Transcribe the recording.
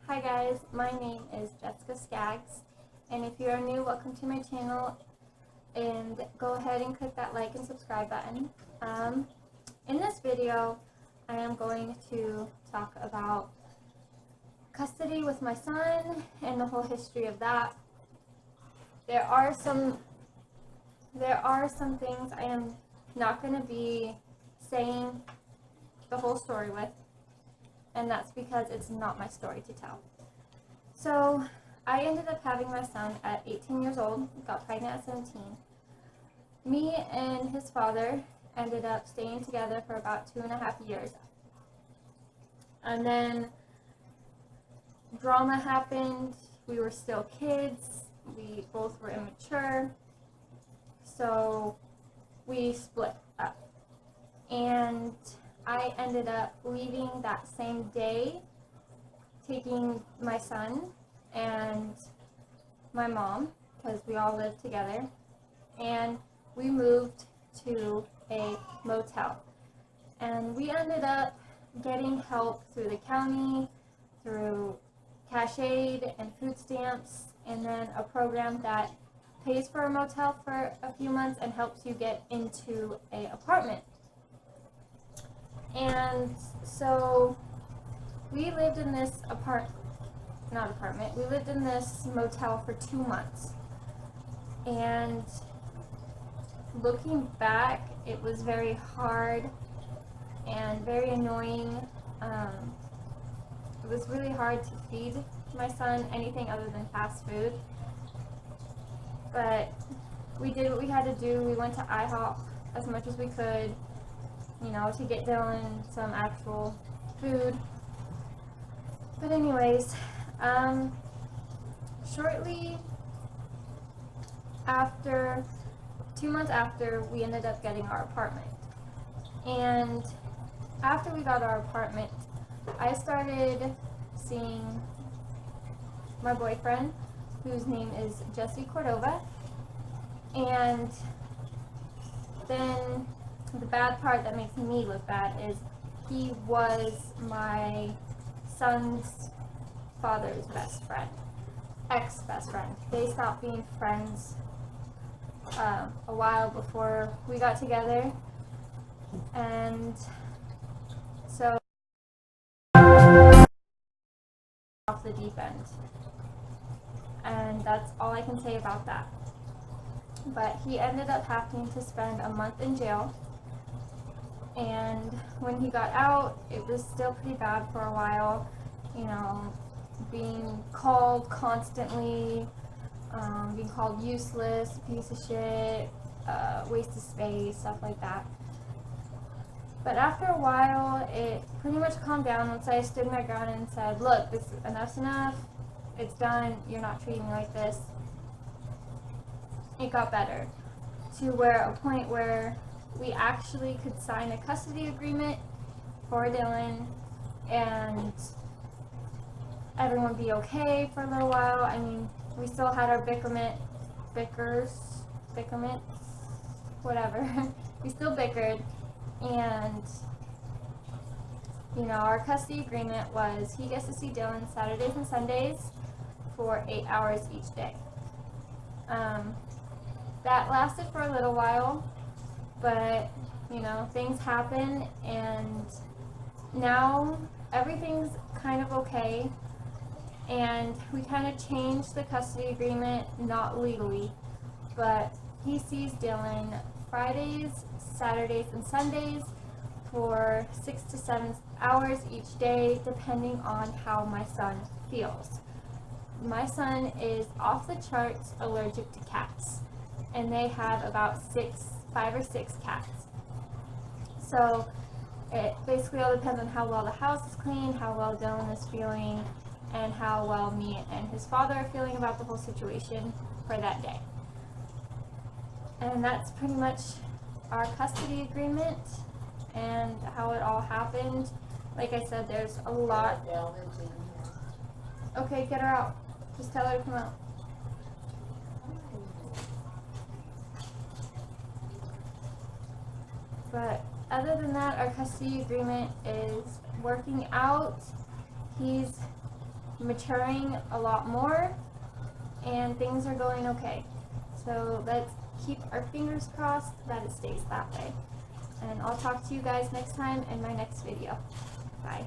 Hi guys, my name is Jessica Skaggs, and if you are new, welcome to my channel, and go ahead and click that like and subscribe button. In this video, I am going to talk about custody with my son and the whole history of that. There are some things I am not going to be saying the whole story with, and that's because it's not my story to tell. So I ended up having my son at 18 years old, got pregnant at 17. Me and his father ended up staying together for about 2.5 years. And then drama happened. We were still kids. We both were immature. So we split up. And I ended up leaving that same day, taking my son and my mom, because we all lived together, and we moved to a motel. And we ended up getting help through the county, through cash aid and food stamps, and then a program that pays for a motel for a few months and helps you get into an apartment. And so we lived in this we lived in this motel for 2 months. And looking back, it was very hard and very annoying. It was really hard to feed my son anything other than fast food. But we did what we had to do. We went to IHOP as much as we could, to get Dylan some actual food. But anyways, shortly after, 2 months after, we ended up getting our apartment. And after we got our apartment, I started seeing my boyfriend, whose name is Jesse Cordova. And then the bad part that makes me look bad is he was my son's father's best friend, ex-best friend. They stopped being friends a while before we got together, and so off the deep end. And that's all I can say about that. But he ended up having to spend a month in jail. And when he got out, it was still pretty bad for a while, being called constantly, being called useless, piece of shit, waste of space, stuff like that. But after a while, it pretty much calmed down once I stood my ground and said, look, enough's enough, it's done, you're not treating me like this. It got better to a point where we actually could sign a custody agreement for Dylan and everyone be okay for a little while. I mean, we still had our bickerments, whatever. We still bickered, and our custody agreement was he gets to see Dylan Saturdays and Sundays for 8 hours each day. That lasted for a little while, but things happen, and now everything's kind of okay. And we kind of changed the custody agreement, not legally, but he sees Dylan Fridays, Saturdays, and Sundays for 6 to 7 hours each day, depending on how my son feels. My son is off the charts allergic to cats, and they have about 5 or 6 cats. So it basically all depends on how well the house is clean, how well Dylan is feeling, and how well me and his father are feeling about the whole situation for that day. And that's pretty much our custody agreement and how it all happened. Like I said, there's a lot. Okay, get her out. Just tell her to come out. But other than that, our custody agreement is working out. He's maturing a lot more, and things are going okay. So let's keep our fingers crossed that it stays that way. And I'll talk to you guys next time in my next video. Bye.